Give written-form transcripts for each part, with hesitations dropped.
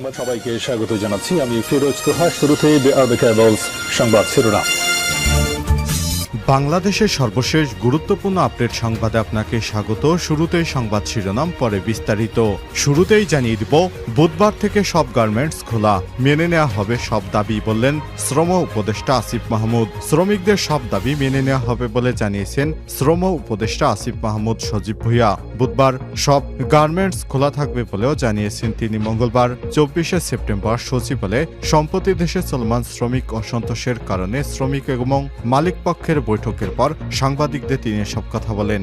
সংবাদ সবাইকে স্বাগত জানাচ্ছি। আমি ফিরোজ তোহা। শুরুতেই সংবাদ শিরোনাম। বাংলাদেশের সর্বশেষ গুরুত্বপূর্ণ আপডেট সংবাদে আপনাকে স্বাগত। শুরুতেই সংবাদ শিরোনাম, পরে বিস্তারিত। শুরুতেই জানিয়ে দিব, বুধবার থেকে সব গার্মেন্টস খোলা, মেনে নেওয়া হবে সব দাবি, বললেন শ্রম উপদেষ্টা আসিফ মাহমুদ। শ্রমিকদের সব দাবি মেনে নেওয়া হবে বলে জানিয়েছেন শ্রম উপদেষ্টা আসিফ মাহমুদ সজীব ভুঁইয়া। বুধবার সব গার্মেন্টস খোলা থাকবে বলেও জানিয়েছেন তিনি। মঙ্গলবার 24শে সেপ্টেম্বর সচিবালয়ে সম্প্রতি দেশে চলমান শ্রমিক অসন্তোষের কারণে শ্রমিক এবং মালিক পক্ষের বৈঠকের পর সাংবাদিকদের তিনি সব কথা বলেন।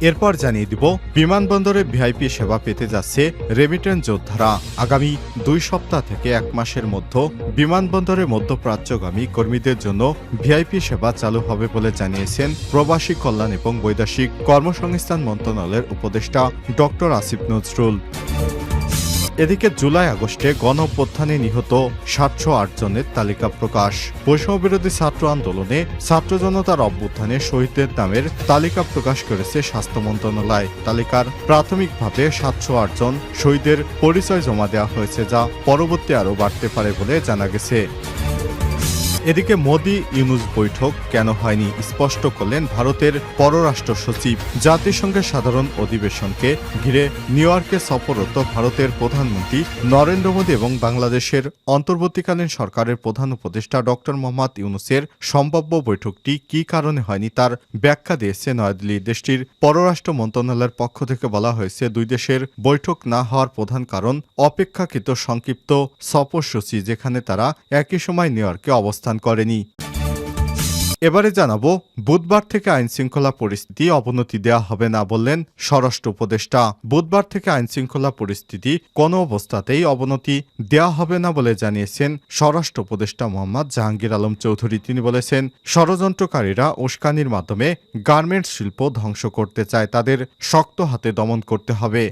এরপর জানিয়ে দিব, বিমানবন্দরে ভিআইপি সেবা পেতে যাচ্ছে রেমিটেন্স যোদ্ধারা। আগামী 2 সপ্তাহ থেকে 1 মাসের মধ্যে বিমানবন্দরে মধ্যপ্রাচ্যগামী কর্মীদের জন্য ভিআইপি সেবা চালু হবে বলে জানিয়েছেন প্রবাসী কল্যাণ এবং বৈদেশিক কর্মসংস্থান মন্ত্রণালয়ের উপদেষ্টা ডক্টর আসিফ নজরুল। এদিকে জুলাই আগস্টে গণঅভ্যুত্থানে নিহত 708 জনের তালিকা প্রকাশ। বৈষম্যবিরোধী ছাত্র আন্দোলনে ছাত্র জনতার অভ্যুত্থানে শহীদদের নামের তালিকা প্রকাশ করেছে স্বাস্থ্য মন্ত্রণালয়। তালিকার প্রাথমিকভাবে 708 জন শহীদের পরিচয় জমা দেওয়া হয়েছে, যা পরবর্তী আরও বাড়তে পারে বলে জানা গেছে। এদিকে মোদি ইউনুস বৈঠক কেন হয়নি স্পষ্ট করলেন ভারতের পররাষ্ট্র সচিব। জাতিসংঘের সাধারণ অধিবেশনকে ঘিরে নিউ ইয়র্কে সফররত ভারতের প্রধানমন্ত্রী নরেন্দ্র মোদী এবং বাংলাদেশের অন্তর্বর্তীকালীন সরকারের প্রধান উপদেষ্টা ডক্টর মোহাম্মদ ইউনুসের সম্ভাব্য বৈঠকটি কী কারণে হয়নি তার ব্যাখ্যা দিয়েছে নয়াদিল্লি। দেশটির পররাষ্ট্র মন্ত্রণালয়ের পক্ষ থেকে বলা হয়েছে, দুই দেশের বৈঠক না হওয়ার প্রধান কারণ অপেক্ষাকৃত সংক্ষিপ্ত সফরসূচি, যেখানে তারা একই সময় নিউ ইয়র্কে অবস্থান করেনি। এবারে জানাবো, বুধবার থেকে আইন শৃঙ্খলা পরিস্থিতি অবনতি দেওয়া হবে না, বললেন স্বরাষ্ট্র উপদেষ্টা। বুধবার থেকে আইন শৃঙ্খলা পরিস্থিতি কোনো অবস্থাতেই অবনতি দেওয়া হবে না বলে জানিয়েছেন স্বরাষ্ট্র উপদেষ্টা মোহাম্মদ জাহাঙ্গীর আলম চৌধুরী। তিনি বলেছেন, ষড়যন্ত্রকারীরা উস্কানির মাধ্যমে গার্মেন্টস শিল্প ধ্বংস করতে চায়, তাদের শক্ত হাতে দমন করতে হবে।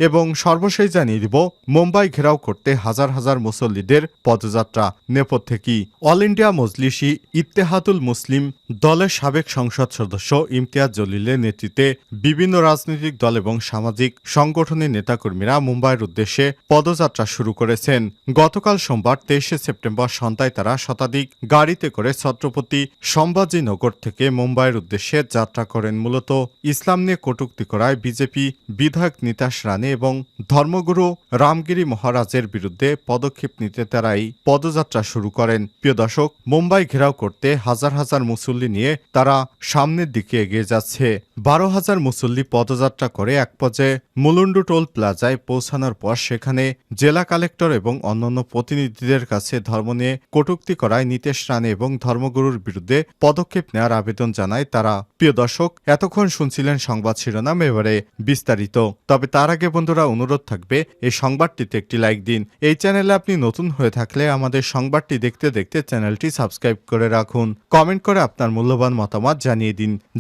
এবং সর্বশেষ জানিয়ে দিব, মুম্বাই ঘেরাও করতে হাজার হাজার মুসল্লিদের পদযাত্রা। নেপথ্যে কি? অল ইন্ডিয়া মজলিসি ইত্তেহাদুল মুসলিম দলের সাবেক সংসদ সদস্য ইমতিয়াজ জলিলের নেতৃত্বে বিভিন্ন রাজনৈতিক দল এবং সামাজিক সংগঠনের নেতাকর্মীরা মুম্বাইয়ের উদ্দেশ্যে পদযাত্রা শুরু করেছেন। গতকাল সোমবার 23শে সেপ্টেম্বর সন্ধ্যায় তারা শতাধিক গাড়িতে করে ছত্রপতি সম্ভাজিনগর থেকে মুম্বাইয়ের উদ্দেশ্যে যাত্রা করেন। মূলত ইসলাম নিয়ে কটূক্তি করায় বিজেপি বিধায়ক নিতাশ রানে এবং ধর্মগুরু রামগিরি মহারাজের বিরুদ্ধে পদক্ষেপ নিতে তারা এই পদযাত্রা শুরু করেন। প্রিয় দর্শক, মুম্বাই ঘেরাও করতে হাজার হাজার মুসল্লি নিয়ে তারা সামনের দিকে এগিয়ে যাচ্ছে। 12,000 মুসল্লি পদযাত্রা করে এক পর্যায়ে মুলুন্ডু টোল প্লাজায় পৌঁছানোর পর সেখানে জেলা কালেক্টর এবং অন্যান্য প্রতিনিধিদের কাছে ধর্ম নিয়ে কটূক্তি করায় নিতেশ রানে এবং ধর্মগুরুর বিরুদ্ধে পদক্ষেপ নেওয়ার আবেদন জানায় তারা। প্রিয় দর্শক, এতক্ষণ শুনছিলেন সংবাদ শিরোনাম, এবারে বিস্তারিত। তবে তার আগে বন্ধুরা, অনুরোধ থাকবে এই সংবাদটিতে একটি লাইক দিন। এই চ্যানেলে আপনি নতুন হয়ে থাকলে আমাদের সংবাদটি দেখতে দেখতে চ্যানেলটি সাবস্ক্রাইব করে রাখুন। কমেন্ট করে আপনার মূল্যবান মতামত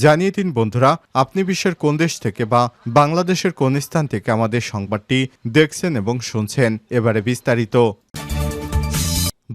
জানিয়ে দিন বন্ধুরা, আপনি বিশ্বের কোন দেশ থেকে বা বাংলাদেশের কোন স্থান থেকে আমাদের সংবাদটি দেখছেন এবং শুনছেন। এবারে বিস্তারিত।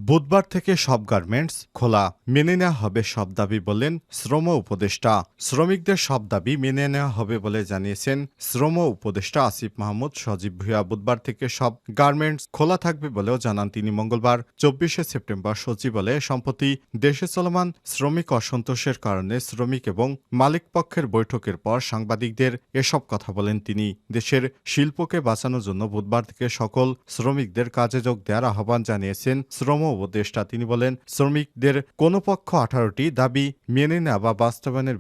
বুধবার থেকে সব গার্মেন্টস খোলা, মেনে নেওয়া হবে সব দাবি, বললেন শ্রম উপদেষ্টা। শ্রমিকদের সব দাবি মেনে নেওয়া হবে বলে জানিয়েছেন শ্রম উপদেষ্টা আসিফ মাহমুদ সজীব ভুঁইয়া। বুধবার থেকে সব গার্মেন্টস খোলা থাকবে বলেও জানান তিনি। মঙ্গলবার 24শে সেপ্টেম্বর সচিবালয়ে সম্প্রতি দেশে চলমান শ্রমিক অসন্তোষের কারণে শ্রমিক এবং মালিক পক্ষের বৈঠকের পর সাংবাদিকদের এসব কথা বলেন তিনি। দেশের শিল্পকে বাঁচানোর জন্য বুধবার থেকে সকল শ্রমিকদের কাজে যোগ দেওয়ার আহ্বান জানিয়েছেন শ্রম উপদেষ্টা। তিনি বলেন, শ্রমিকদের কোনো পক্ষ 18টি দাবি মেনে নেওয়া বা বাস্তবায়নের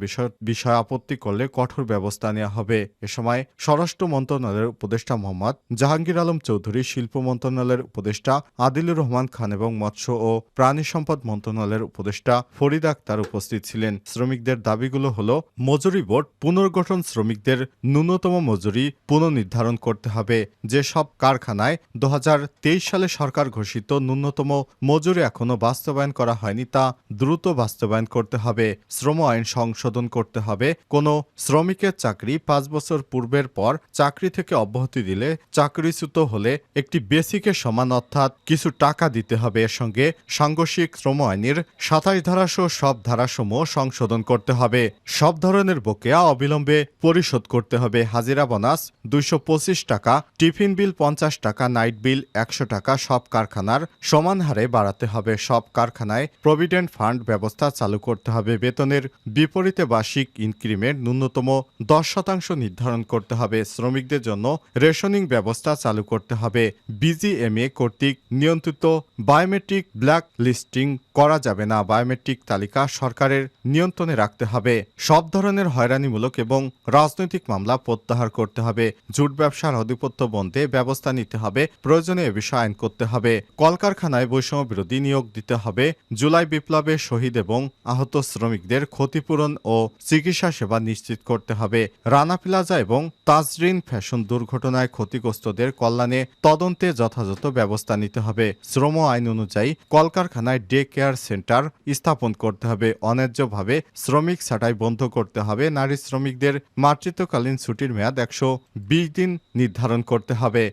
বিষয়ে আপত্তি করলে কঠোর ব্যবস্থা নেওয়া হবে। এ সময় স্বরাষ্ট্র মন্ত্রণালয়ের উপদেষ্টা মোহাম্মদ জাহাঙ্গীর আলম চৌধুরী, শিল্প মন্ত্রণালয়ের উপদেষ্টা আদিলুর রহমান খান এবং মৎস্য ও প্রাণী সম্পদ মন্ত্রণালয়ের উপদেষ্টা ফরিদ আক্তার উপস্থিত ছিলেন। শ্রমিকদের দাবিগুলো হল, মজুরি বোর্ড পুনর্গঠন, শ্রমিকদের ন্যূনতম মজুরি পুনর্নির্ধারণ করতে হবে, যেসব কারখানায় 2023 সালে সরকার ঘোষিত ন্যূনতম মজুরি এখনও বাস্তবায়ন করা হয়নি তা দ্রুত বাস্তবায়ন করতে হবে। শ্রম আইন সংশোধন করতে হবে। কোনো শ্রমিকের চাকরি 5 বছর পূর্বের পর চাকরি থেকে অব্যাহতি দিলে চাকরিচ্যুত হলে একটি বেসিকের সমান অর্থাৎ কিছু টাকা দিতে হবে। এর সঙ্গে সাংঘর্ষিক শ্রম আইনের 27 ধারাসহ সব ধারাসমূহ সংশোধন করতে হবে। সব ধরনের বকেয়া অবিলম্বে পরিশোধ করতে হবে। হাজিরা বোনাস 225 টাকা, টিফিন বিল 50 টাকা, নাইট বিল 100 টাকা সব কারখানার সমান হারে বাড়াতে হবে। সব কারখানায় প্রভিডেন্ট ফান্ড ব্যবস্থা চালু করতে হবে। বেতনের বিপরীতে বার্ষিক ইনক্রিমেন্ট ন্যূনতম 10% নির্ধারণ করতে হবে। শ্রমিকদের জন্য রেশনিং ব্যবস্থা চালু করতে হবে। বিজিএমএ কর্তৃক নিয়ন্ত্রিত বায়োমেট্রিক ব্ল্যাক লিস্টিং করা যাবে না। বায়োমেট্রিক তালিকা সরকারের নিয়ন্ত্রণে রাখতে হবে। সব ধরনের হয়রানিমূলক এবং রাজনৈতিক মামলা প্রত্যাহার করতে হবে। জুট ব্যবসার আধিপত্য বন্ধে ব্যবস্থা নিতে হবে। প্রয়োজনে এ বিষয়ে আইন করতে হবে। কলকারখানায় বৈষম্য বিরোধী নিয়োগ দিতে হবে। জুলাই বিপ্লবে শহীদ এবং আহত শ্রমিকদের ক্ষতিপূরণ ও চিকিৎসা সেবা নিশ্চিত করতে হবে। রানা প্লাজা এবং তাজরিন ফ্যাশন দুর্ঘটনায় ক্ষতিগ্রস্তদের কল্যাণে তদন্তে যথাযথ ব্যবস্থা নিতে হবে। শ্রম আইন অনুযায়ী কলকারখানায় ডে কেয়ার সেন্টার স্থাপন করতে হবে। অন্যায্যভাবে শ্রমিক ছাঁটাই বন্ধ করতে হবে। নারী শ্রমিকদের মাতৃত্বকালীন ছুটির মেয়াদ 120 দিন নির্ধারণ করতে হবে।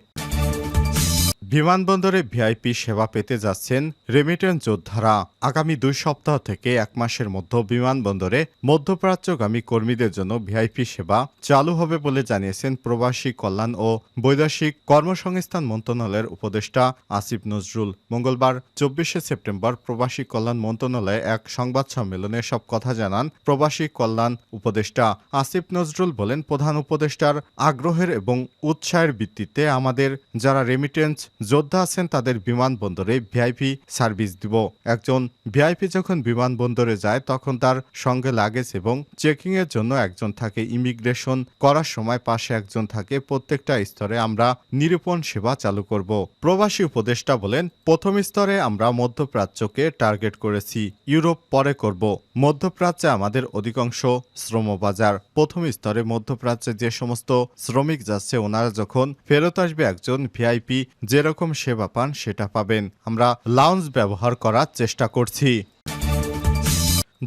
বিমানবন্দরে ভিআইপি সেবা পেতে যাচ্ছেন রেমিটেন্স যোদ্ধারা। আগামী 2 সপ্তাহ থেকে 1 মাসের মধ্যে বিমানবন্দরে মধ্যপ্রাচ্যগামী কর্মীদের জন্য ভিআইপি সেবা চালু হবে বলে জানিয়েছেন প্রবাসী কল্যাণ ও বৈদেশিক কর্মসংস্থান মন্ত্রণালয়ের উপদেষ্টা আসিফ নজরুল। মঙ্গলবার 24শে সেপ্টেম্বর প্রবাসী কল্যাণ মন্ত্রণালয়ে এক সংবাদ সম্মেলনে সব কথা জানান প্রবাসী কল্যাণ উপদেষ্টা আসিফ নজরুল। বলেন, প্রধান উপদেষ্টার আগ্রহের এবং উৎসাহের ভিত্তিতে আমাদের যারা রেমিটেন্স যোদ্ধা আছেন তাদের বিমানবন্দরে ভিআইপি সার্ভিস দিব। একজন ভিআইপি যখন বিমানবন্দরে যায় তখন তার সঙ্গে লাগেজ এবং চেকিং এর জন্য একজন থাকে। ইমিগ্রেশন করার সময় পাশে একজন থাকে। প্রত্যেকটা স্তরে আমরা নিরূপণ সেবা চালু করব। প্রবাসী উপদেষ্টা বলেন, প্রথম স্তরে আমরা মধ্যপ্রাচ্যকে টার্গেট করেছি, ইউরোপ পরে করব। মধ্যপ্রাচ্যে আমাদের অধিকাংশ শ্রমবাজার। প্রথম স্তরে মধ্যপ্রাচ্যে যে সমস্ত শ্রমিক যাচ্ছে ওনারা যখন ফেরত আসবে একজন ভিআইপি যেরকম সেবা পান সেটা পাবেন। আমরা লাউঞ্জ ব্যবহার করার চেষ্টা করছি।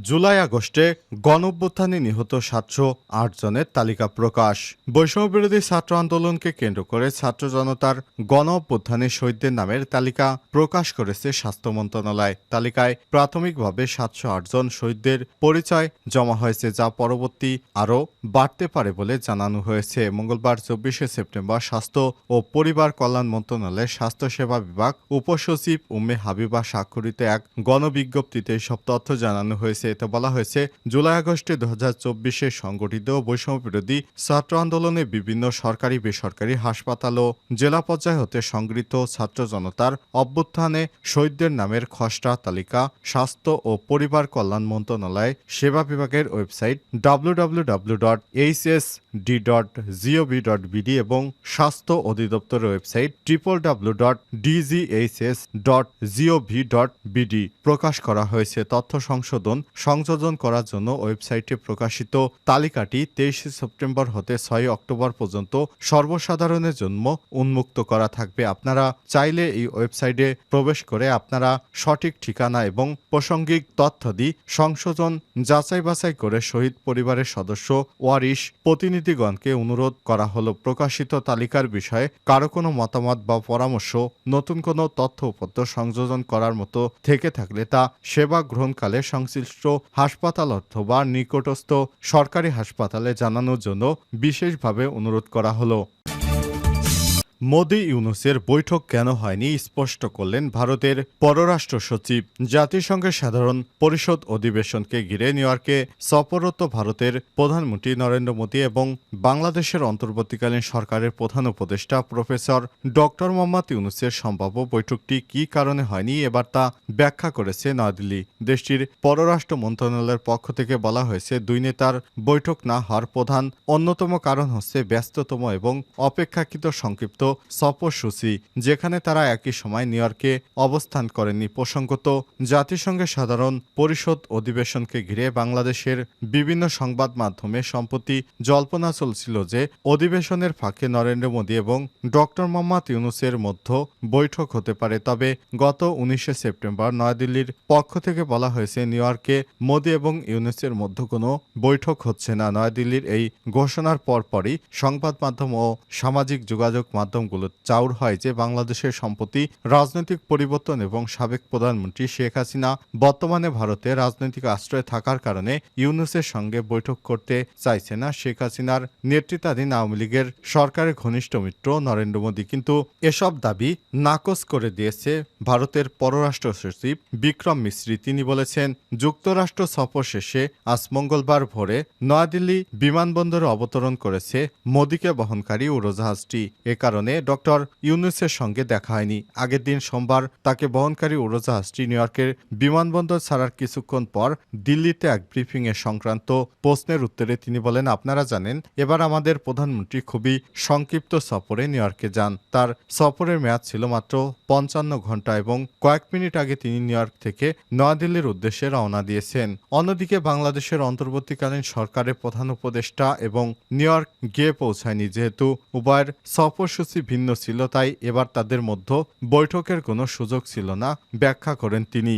জুলাই আগস্টে গণঅভ্যুত্থানে নিহত 708 জনের তালিকা প্রকাশ। বৈষম্যবিরোধী ছাত্র আন্দোলনকে কেন্দ্র করে ছাত্র জনতার গণঅভ্যুত্থানে শহীদদের নামের তালিকা প্রকাশ করেছে স্বাস্থ্য মন্ত্রণালয়। তালিকায় প্রাথমিকভাবে 708 জন শহীদদের পরিচয় জমা হয়েছে, যা পরবর্তী আরও বাড়তে পারে বলে জানানো হয়েছে। মঙ্গলবার 24শে সেপ্টেম্বর স্বাস্থ্য ও পরিবার কল্যাণ মন্ত্রণালয়ের স্বাস্থ্যসেবা বিভাগ উপসচিব উম্মে হাবিবা স্বাক্ষরিত এক গণবিজ্ঞপ্তিতে এসব তথ্য জানানো হয়েছে। এতে বলা হয়েছে, জুলাই আগস্টে 2024-এ সংগঠিত বৈষম্যবিরোধী ছাত্র আন্দোলনে বিভিন্ন সরকারি বেসরকারি হাসপাতাল ও জেলা পর্যায় হতে সংগৃহীত ছাত্র জনতার অভ্যুত্থানে শহীদদের নামের খসড়া তালিকা স্বাস্থ্য ও পরিবার কল্যাণ মন্ত্রণালয় সেবা বিভাগের ওয়েবসাইট www.hsd.gov.bd এবং স্বাস্থ্য অধিদপ্তরের ওয়েবসাইট www.dghs.gov.bd প্রকাশ করা হয়েছে। তথ্য সংযোজন করার জন্য ওয়েবসাইটে প্রকাশিত তালিকাটি 23শে সেপ্টেম্বর হতে 6 অক্টোবর পর্যন্ত সর্বসাধারণের জন্য উন্মুক্ত করা থাকবে। আপনারা চাইলে এই ওয়েবসাইটে প্রবেশ করে আপনারা সঠিক ঠিকানা এবং প্রাসঙ্গিক তথ্যাদি সংশোধন যাচাই বাছাই করে শহীদ পরিবারের সদস্য ওয়ারিশ প্রতিনিধিগণকে অনুরোধ করা হলো, প্রকাশিত তালিকার বিষয়ে কারো কোনো মতামত বা পরামর্শ নতুন কোনো তথ্য উপাত্ত সংযোজন করার মতো থেকে থাকলে তা সেবা গ্রহণকালে সংশ্লিষ্ট হাসপাতাল অথবা নিকটস্থ সরকারি হাসপাতালে জানানোর জন্য বিশেষভাবে অনুরোধ করা হলো। মোদি ইউনূসের বৈঠক কেন হয়নি স্পষ্ট করলেন ভারতের পররাষ্ট্র সচিব। জাতিসংঘের সাধারণ পরিষদ অধিবেশনকে ঘিরে নিউ ইয়র্কে সফররত ভারতের প্রধানমন্ত্রী নরেন্দ্র মোদি এবং বাংলাদেশের অন্তর্বর্তীকালীন সরকারের প্রধান উপদেষ্টা প্রফেসর ডক্টর মোহাম্মদ ইউনূসের সম্ভাব্য বৈঠকটি কী কারণে হয়নি এবার তা ব্যাখ্যা করেছে নয়াদিল্লি। দেশটির পররাষ্ট্র মন্ত্রণালয়ের পক্ষ থেকে বলা হয়েছে, দুই নেতার বৈঠক না হওয়ার প্রধান অন্যতম কারণ হচ্ছে ব্যস্ততম এবং অপেক্ষাকৃত সংক্ষিপ্ত সফরসূচি, যেখানে তারা একই সময় নিউ ইয়র্কে অবস্থান করেননি। প্রসঙ্গত, জাতিসংঘের সাধারণ পরিষদ অধিবেশনকে ঘিরে বাংলাদেশের বিভিন্ন সংবাদ মাধ্যমে সম্প্রতি জল্পনা চলছিল যে অধিবেশনের ফাঁকে নরেন্দ্র মোদী এবং ডক্টর মোহাম্মদ ইউনূসের মধ্যে বৈঠক হতে পারে। তবে গত 19শে সেপ্টেম্বর নয়াদিল্লির পক্ষ থেকে বলা হয়েছে, নিউ ইয়র্কে মোদী এবং ইউনূসের মধ্যে কোনো বৈঠক হচ্ছে না। নয়াদিল্লির এই ঘোষণার পরপরই সংবাদ মাধ্যম ও সামাজিক যোগাযোগ মাধ্যমগুলো চাউর হয় যে বাংলাদেশের সম্প্রতি রাজনৈতিক পরিবর্তন এবং সাবেক প্রধানমন্ত্রী শেখ হাসিনা বর্তমানে ভারতে রাজনৈতিক আশ্রয়ে থাকার কারণে ইউনূসের সঙ্গে বৈঠক করতে চাইছে না শেখ হাসিনার নেতৃত্বাধীন আওয়ামী লীগের সরকারের ঘনিষ্ঠ মিত্র নরেন্দ্র মোদী। কিন্তু এসব দাবি নাকচ করে দিয়েছে ভারতের পররাষ্ট্র সচিব বিক্রম মিশ্রি। তিনি বলেছেন, যুক্তরাষ্ট্র সফর শেষে আজ মঙ্গলবার ভোরে নয়াদিল্লি বিমানবন্দরে অবতরণ করেছে মোদীকে বহনকারী উড়োজাহাজটি। এ কারণে ডক্টর ইউনূসের সঙ্গে দেখা হয়নি। আগের দিন সোমবার তাকে বহনকারী উড়োজাহাজটি নিউ ইয়র্কের বিমানবন্দর ছাড়ার কিছুক্ষণ পর দিল্লিতে এক ব্রিফিংয়ে সংক্রান্ত প্রশ্নের উত্তরে তিনি বলেন, আপনারা জানেন এবার আমাদের প্রধানমন্ত্রী খুবই সংক্ষিপ্ত সফরে নিউ ইয়র্কে যান। তার সফরের মেয়াদ ছিল মাত্র 55 ঘন্টা এবং কয়েক মিনিট আগে তিনি নিউ ইয়র্ক থেকে নয়াদিল্লির উদ্দেশ্যে রওনা দিয়েছেন। অন্যদিকে বাংলাদেশের অন্তর্বর্তীকালীন সরকারের প্রধান উপদেষ্টা এবং নিউ ইয়র্ক গিয়ে পৌঁছায়নি। যেহেতু উভয়ের সফরসূচি ভিন্ন ছিল, তাই এবার তাদের মধ্যে বৈঠকের কোনো সুযোগ ছিল না, ব্যাখ্যা করেন তিনি।